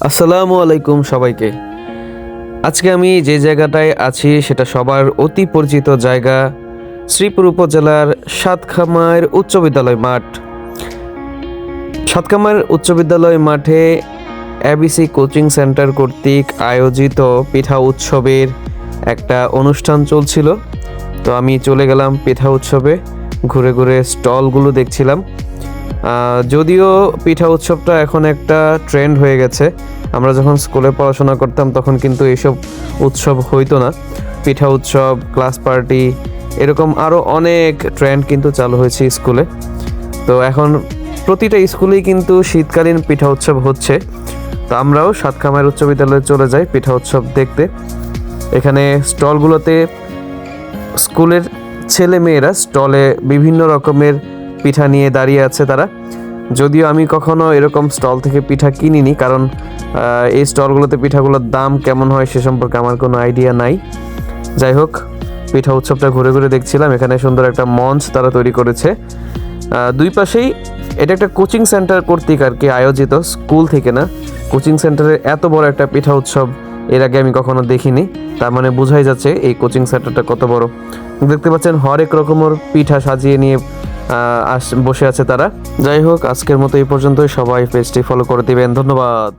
আসসালামু আলাইকুম সবাইকে। আজকে আমি যে জায়গাটায় আছি সেটা সবার অতি পরিচিত জায়গা, শ্রীপুর উপজেলার সাতখামার উচ্চ বিদ্যালয় মাঠ। সাতখামার উচ্চ বিদ্যালয় মাঠে এবিসি কোচিং সেন্টার কর্তৃক আয়োজিত পিঠা উৎসবের একটা অনুষ্ঠান চলছিল। তো আমি চলে গেলাম পিঠা উৎসবে, ঘুরে ঘুরে স্টলগুলো দেখছিলাম। যদিও পিঠা উৎসবটা এখন একটা ট্রেন্ড হয়ে গেছে। আমরা যখন স্কুলে পড়াশোনা করতাম তখন কিন্তু এইসব উৎসব হইতো না। পিঠা উৎসব, ক্লাস পার্টি, এরকম আরও অনেক ট্রেন্ড কিন্তু চালু হয়েছে স্কুলে। তো এখন প্রতিটা স্কুলেই কিন্তু শীতকালীন পিঠা উৎসব হচ্ছে। তো আমরাও সাতখামার উচ্চ বিদ্যালয়ে চলে যাই পিঠা উৎসব দেখতে। এখানে স্টলগুলোতে স্কুলের ছেলে মেয়েরা স্টলে বিভিন্ন রকমের পিঠা নিয়ে দাঁড়িয়ে আছে তারা। যদিও আমি কখনো এরকম স্টল থেকে পিঠা কিনিনি, কারণ এই স্টলগুলোতে পিঠাগুলোর দাম কেমন হয় সে সম্পর্কে আমার কোনো আইডিয়া নাই। যাই হোক, পিঠা উৎসবটা ঘুরে ঘুরে দেখছিলাম। এখানে সুন্দর একটা মঞ্চ তারা তৈরি করেছে। দুই পাশেই এটা একটা কোচিং সেন্টার কর্তৃক আর কি আয়োজিত, স্কুল থেকে না। কোচিং সেন্টারের এত বড় একটা পিঠা উৎসব এর আগে আমি কখনো দেখিনি। তার মানে বোঝাই যাচ্ছে এই কোচিং সেন্টারটা কত বড়। দেখতে পাচ্ছেন হরেক রকমের পিঠা সাজিয়ে নিয়ে বসে আছে তারা। যাই হোক, আজকের মতো এই পর্যন্তই। সবাই পেজটি ফলো করে দিবেন। ধন্যবাদ।